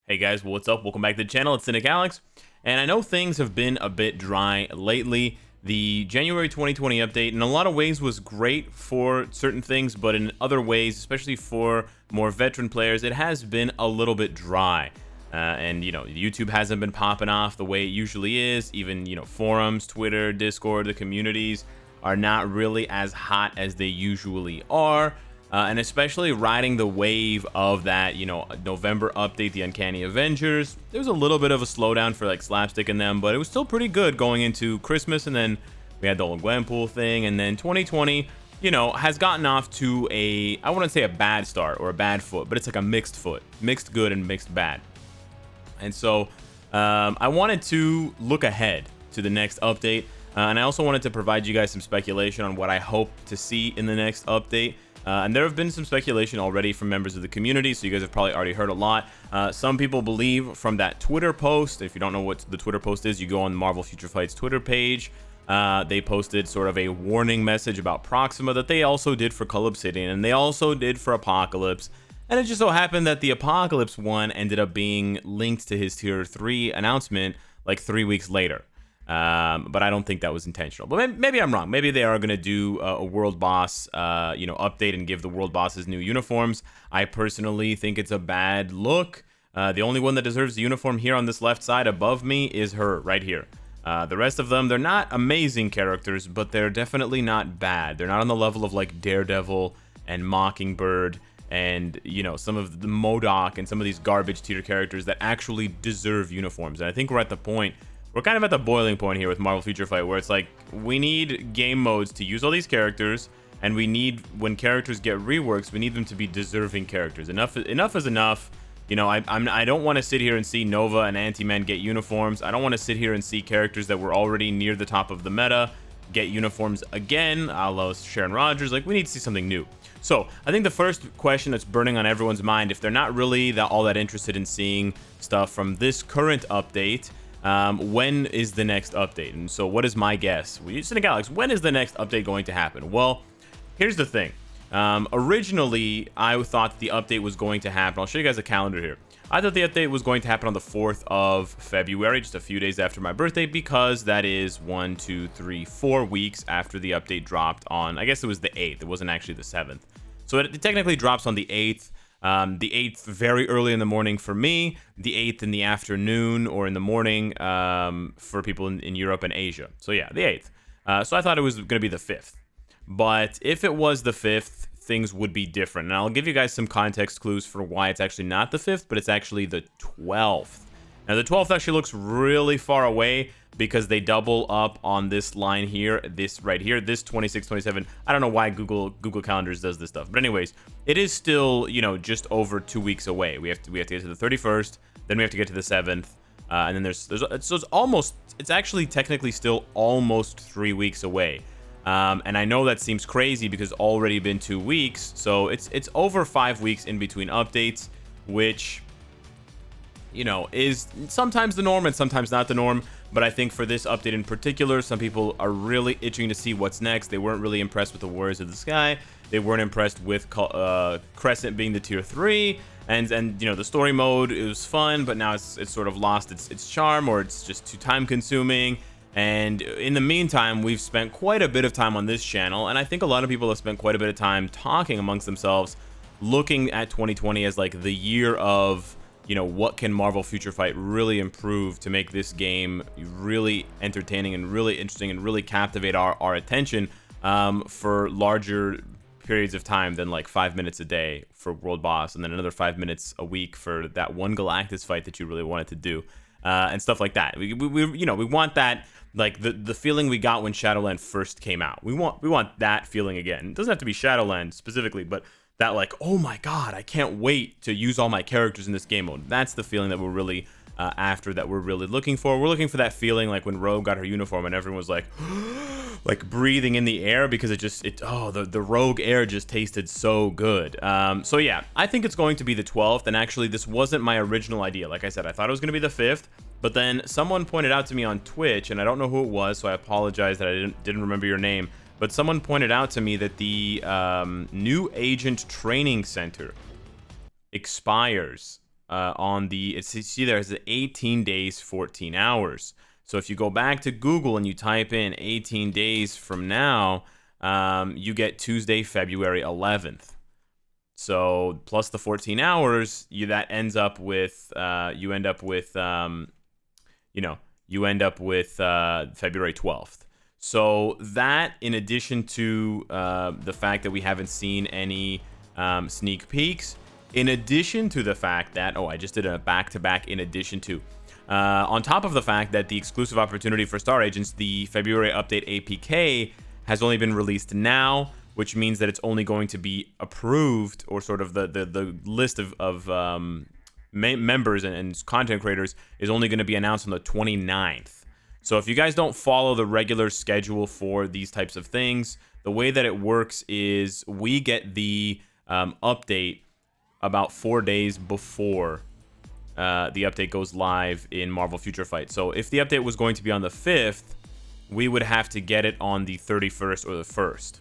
Hey guys, what's up? Welcome back to the channel. It's Cynicalex, and I know things have been a bit dry lately. The January 2020 update in a lot of ways was great for certain things, but in other ways, especially for more veteran players, it has been a little bit dry. And YouTube hasn't been popping off the way it usually is. Even, forums, Twitter, Discord, the communities are not really as hot as they usually are. And especially riding the wave of that, November update, the Uncanny Avengers. There was a little bit of a slowdown for like Slapstick in them, but it was still pretty good going into Christmas. And then we had the whole Gwenpool thing. And then 2020, has gotten off to I wouldn't say a bad start or a bad foot, but it's like a mixed foot, mixed good and mixed bad. And so I wanted to look ahead to the next update. And I also wanted to provide you guys some speculation on what I hope to see in the next update. And there have been some speculation already from members of the community, so you guys have probably already heard a lot. Some people believe from that Twitter post, if you don't know what the Twitter post is, you go on Marvel Future Fight's Twitter page. They posted sort of a warning message about Proxima that they also did for Cull Obsidian, and they also did for Apocalypse. And it just so happened that the Apocalypse one ended up being linked to his Tier 3 announcement like 3 weeks later. But I don't think that was intentional. But maybe I'm wrong. Maybe they are going to do a world boss, update and give the world bosses new uniforms. I personally think it's a bad look. The only one that deserves the uniform here on this left side above me is her right here. The rest of them, they're not amazing characters, but they're definitely not bad. They're not on the level of like Daredevil and Mockingbird and, some of the MODOK and some of these garbage tier characters that actually deserve uniforms. And I think we're at the point. We're kind of at the boiling point here with Marvel Future Fight, where it's like, we need game modes to use all these characters, and we need, when characters get reworks, we need them to be deserving characters. Enough is enough. I don't want to sit here and see Nova and Ant-Man get uniforms. I don't want to sit here and see characters that were already near the top of the meta get uniforms again, a la Sharon Rogers. Like, we need to see something new. So, I think the first question that's burning on everyone's mind, if they're not really all that interested in seeing stuff from this current update, when is the next update? And so what is my guess? Cynicalex, when is the next update going to happen? Well, here's the thing. Originally, I thought the update was going to happen. I'll show you guys a calendar here. I thought the update was going to happen on the 4th of February, just a few days after my birthday, because that is 1, 2, 3, 4 weeks after the update dropped on, I guess it was the 8th. It wasn't actually the 7th. So it technically drops on the 8th. The 8th very early in the morning for me, the 8th in the afternoon or in the morning for people in Europe and Asia. So yeah, the 8th. So I thought it was going to be the 5th. But if it was the 5th, things would be different. And I'll give you guys some context clues for why it's actually not the 5th, but it's actually the 12th. Now the 12th actually looks really far away because they double up on this line here, this right here, this 26, 27. I don't know why Google Calendars does this stuff. But anyways, it is still, just over 2 weeks away. We have to get to the 31st, then we have to get to the 7th. And then it's actually technically still almost 3 weeks away. And I know that seems crazy because it's already been 2 weeks. So it's over 5 weeks in between updates, which, is sometimes the norm and sometimes not the norm. But I think for this update in particular, some people are really itching to see what's next. They weren't really impressed with the Warriors of the Sky. They weren't impressed with Crescent being the tier 3. And the story mode, it was fun, but now it's sort of lost its charm, or it's just too time consuming. And in the meantime, we've spent quite a bit of time on this channel, and I think a lot of people have spent quite a bit of time talking amongst themselves, looking at 2020 as like the year of, what can Marvel Future Fight really improve to make this game really entertaining and really interesting and really captivate our attention for larger periods of time than like 5 minutes a day for World Boss, and then another 5 minutes a week for that one Galactus fight that you really wanted to do, and stuff like that. We want that, like the feeling we got when Shadowland first came out. We want that feeling again. It doesn't have to be Shadowland specifically, but that like, oh my god, I can't wait to use all my characters in this game mode. That's the feeling that we're really after, that we're really looking for. We're looking for that feeling like when Rogue got her uniform and everyone was like like breathing in the air because the Rogue air just tasted so good. So yeah, I think it's going to be the 12th, and actually this wasn't my original idea. Like I said, I thought it was going to be the 5th, but then someone pointed out to me on Twitch, and I don't know who it was, so I apologize that I didn't remember your name. But someone pointed out to me that the new Agent Training Center expires on the, see there's 18 days, 14 hours. So if you go back to Google and you type in 18 days from now, you get Tuesday, February 11th. So plus the 14 hours, that ends up with, you end up with February 12th. So that, in addition to the fact that we haven't seen any sneak peeks, in addition to the fact that, I just did a back-to-back in addition to, on top of the fact that the exclusive opportunity for Star Agents, the February update APK, has only been released now, which means that it's only going to be approved, or sort of the list of members and content creators is only going to be announced on the 29th. So if you guys don't follow the regular schedule for these types of things, the way that it works is we get the update about 4 days before the update goes live in Marvel Future Fight. So if the update was going to be on the 5th, we would have to get it on the 31st or the 1st.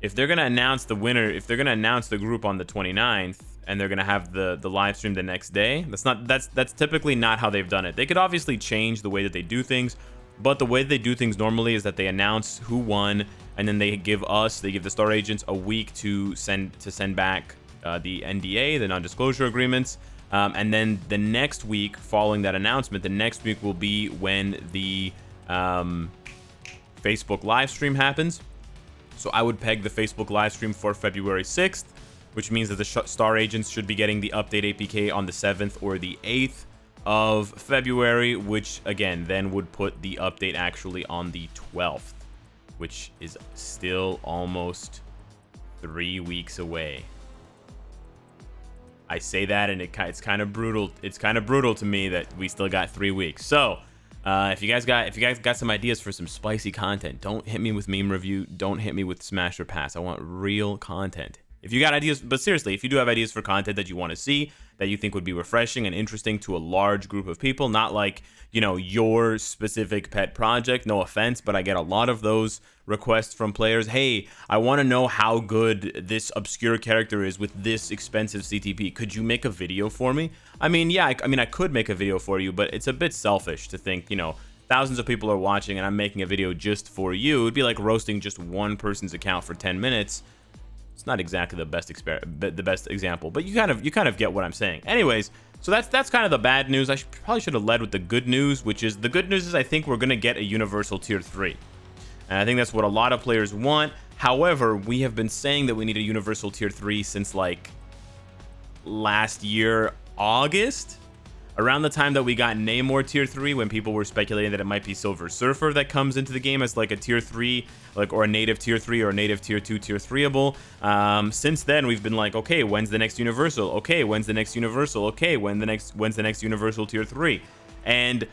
If they're going to announce the winner, if they're going to announce the group on the 29th, and they're going to have the live stream the next day, that's typically not how they've done it. They could obviously change the way that they do things, but the way they do things normally is that they announce who won, and then they give the Star Agents a week to send back the NDA, the non-disclosure agreements, and then the next week following that announcement, the next week will be when the Facebook live stream happens. So I would peg the Facebook live stream for February 6th, which means that the Star Agents should be getting the update APK on the 7th or the 8th of February, which again then would put the update actually on the 12th, which is still almost 3 weeks away. I say that, and it's kind of brutal. It's kind of brutal to me that we still got 3 weeks. So if you guys got some ideas for some spicy content, don't hit me with meme review. Don't hit me with smash or pass. I want real content. If you got ideas, but seriously, if you do have ideas for content that you want to see, that you think would be refreshing and interesting to a large group of people, not like, your specific pet project, no offense, but I get a lot of those requests from players. Hey, I want to know how good this obscure character is with this expensive CTP. Could you make a video for me? I mean, yeah, I could make a video for you, but it's a bit selfish to think, thousands of people are watching and I'm making a video just for you. It would be like roasting just one person's account for 10 minutes. It's not exactly the best example, but you kind of get what I'm saying. Anyways, so that's kind of the bad news. I probably should have led with the good news, which is I think we're gonna get a Universal Tier 3, and I think that's what a lot of players want. However, we have been saying that we need a Universal Tier 3 since like last year, August. Around the time that we got Namor Tier 3, when people were speculating that it might be Silver Surfer that comes into the game as like a Tier 3, or a native Tier 3 or a native Tier 2 Tier 3-able. Since then, we've been like, okay, when's the next Universal? Okay, when's the next Universal? Okay, when's the next Universal Tier 3? And,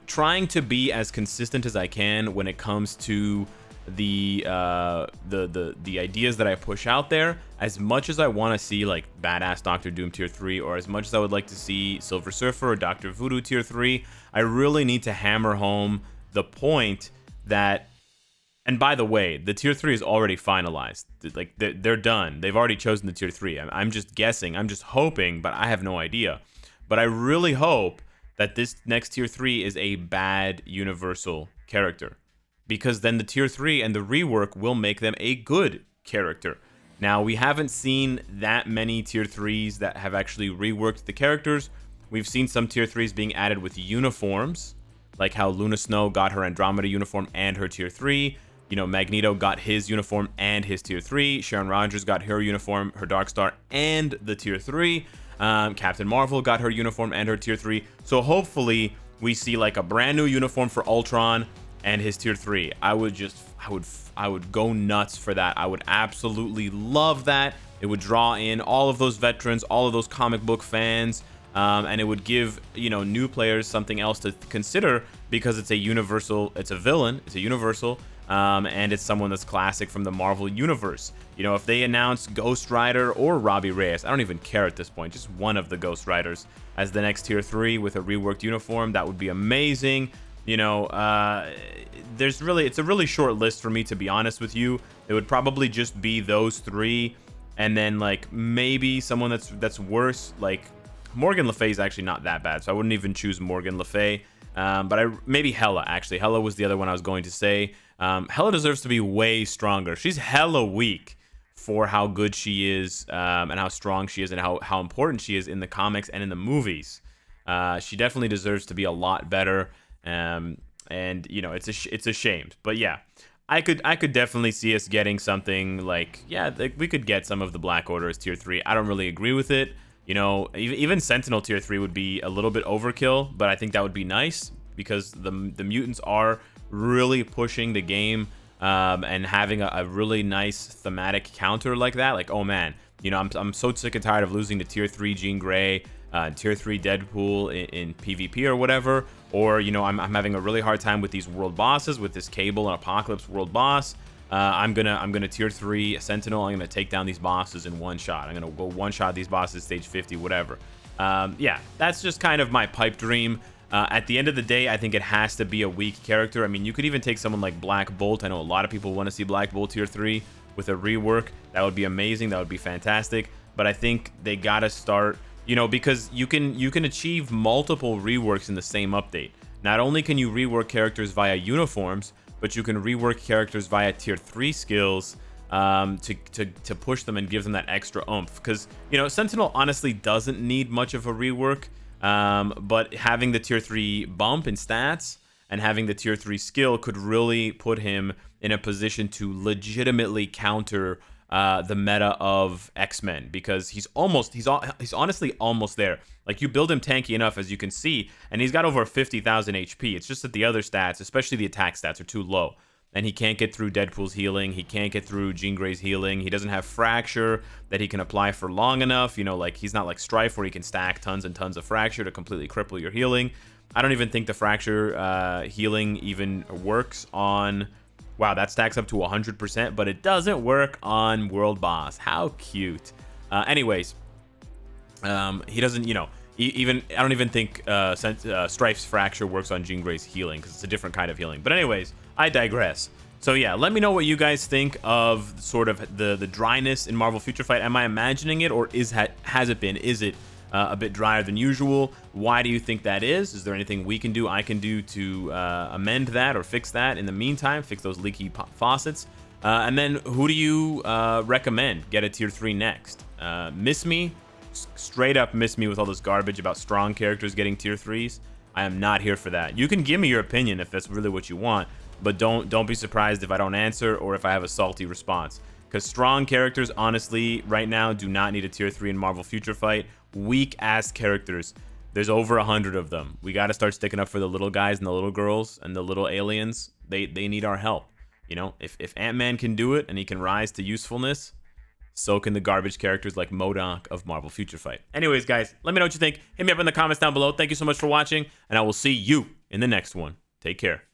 trying to be as consistent as I can when it comes to the ideas that I push out there. As much as I want to see like badass Doctor Doom Tier 3, or as much as I would like to see Silver Surfer or Dr. Voodoo Tier 3, I really need to hammer home the point that, and by the way, the Tier 3 is already finalized. Like they're done. They've already chosen the Tier 3. I'm just guessing. I'm just hoping, but I have no idea. But I really hope that this next Tier 3 is a bad Universal character, because then the Tier 3 and the rework will make them a good character. Now, we haven't seen that many Tier 3s that have actually reworked the characters. We've seen some Tier 3s being added with uniforms, like how Luna Snow got her Andromeda uniform and her Tier 3. Magneto got his uniform and his Tier 3. Sharon Rogers got her uniform, her Dark Star, and the Tier 3. Captain Marvel got her uniform and her Tier 3. So hopefully we see like a brand new uniform for Ultron and his Tier 3. I would go nuts for that. I would absolutely love that. It would draw in all of those veterans, all of those comic book fans, and it would give new players something else to consider, because it's a universal, it's a villain, it's a universal, and it's someone that's classic from the Marvel universe. If they announce Ghost Rider or Robbie Reyes, I don't even care at this point, just one of the Ghost Riders as the next Tier 3 with a reworked uniform, that would be amazing. It's a really short list for me, to be honest with you. It would probably just be those three, and then like maybe someone that's worse, like Morgan Le Fay is actually not that bad, so I wouldn't even choose Morgan Le Fay. But maybe Hela, actually. Hela was the other one I was going to say. Hela deserves to be way stronger. She's hella weak for how good she is, and how strong she is, and how important she is in the comics and in the movies. She definitely deserves to be a lot better. And you know, it's a shame. But yeah, I could definitely see us getting something like, yeah, like we could get some of the Black Order as tier 3. I don't really agree with it. You know, even Sentinel tier 3 would be a little bit overkill, but I think that would be nice because the mutants are really pushing the game, and having a really nice thematic counter like that. Like, oh man, you know, I'm so sick and tired of losing to tier 3 Jean Grey, tier 3 Deadpool in PvP or whatever. Or, you know, I'm having a really hard time with these world bosses, with this Cable and Apocalypse world boss. I'm gonna tier 3 Sentinel. I'm gonna take down these bosses in one shot. I'm gonna go one shot these bosses stage 50, whatever. Yeah, that's just kind of my pipe dream. At the end of the day, I think it has to be a weak character. I mean, you could even take someone like Black Bolt. I know a lot of people want to see Black Bolt tier 3 with a rework. That would be amazing. That would be fantastic. But I think they gotta start, you know, because you can achieve multiple reworks in the same update. Not only can you rework characters via uniforms, but you can rework characters via tier 3 skills, to push them and give them that extra oomph. Because, you know, Sentinel honestly doesn't need much of a rework, but having the tier 3 bump in stats and having the tier 3 skill could really put him in a position to legitimately counter the meta of X-Men, because he's honestly almost there. Like, you build him tanky enough, as you can see, and he's got over 50,000 HP. It's just that the other stats, especially the attack stats, are too low. And he can't get through Deadpool's healing. He can't get through Jean Grey's healing. He doesn't have Fracture that he can apply for long enough. You know, like, he's not like Strife where he can stack tons and tons of Fracture to completely cripple your healing. I don't even think the Fracture healing even works on... Wow, that stacks up to 100%, but it doesn't work on World Boss. How cute. Anyways, he doesn't, you know, I don't even think Strife's Fracture works on Jean Grey's healing, because it's a different kind of healing. But anyways, I digress. So yeah, let me know what you guys think of sort of the dryness in Marvel Future Fight. Am I imagining it, or has it been? Is it a bit drier than usual? Why do you think that is? Is there anything we can do, I can do to amend that or fix that in the meantime, fix those leaky faucets? And then who do you recommend get a tier 3 next? Miss me? Straight up miss me with all this garbage about strong characters getting tier 3s. I am not here for that. You can give me your opinion if that's really what you want, but don't be surprised if I don't answer or if I have a salty response. Because strong characters, honestly, right now do not need a tier 3 in Marvel Future Fight. Weak ass characters, there's over 100 of them. We got to start sticking up for the little guys and the little girls and the little aliens. They need our help. You know, if Ant-Man can do it and he can rise to usefulness, so can the garbage characters like MODOK of Marvel Future Fight. Anyways, guys, let me know what you think. Hit me up in the comments down below. Thank you so much for watching, and I will see you in the next one. Take care.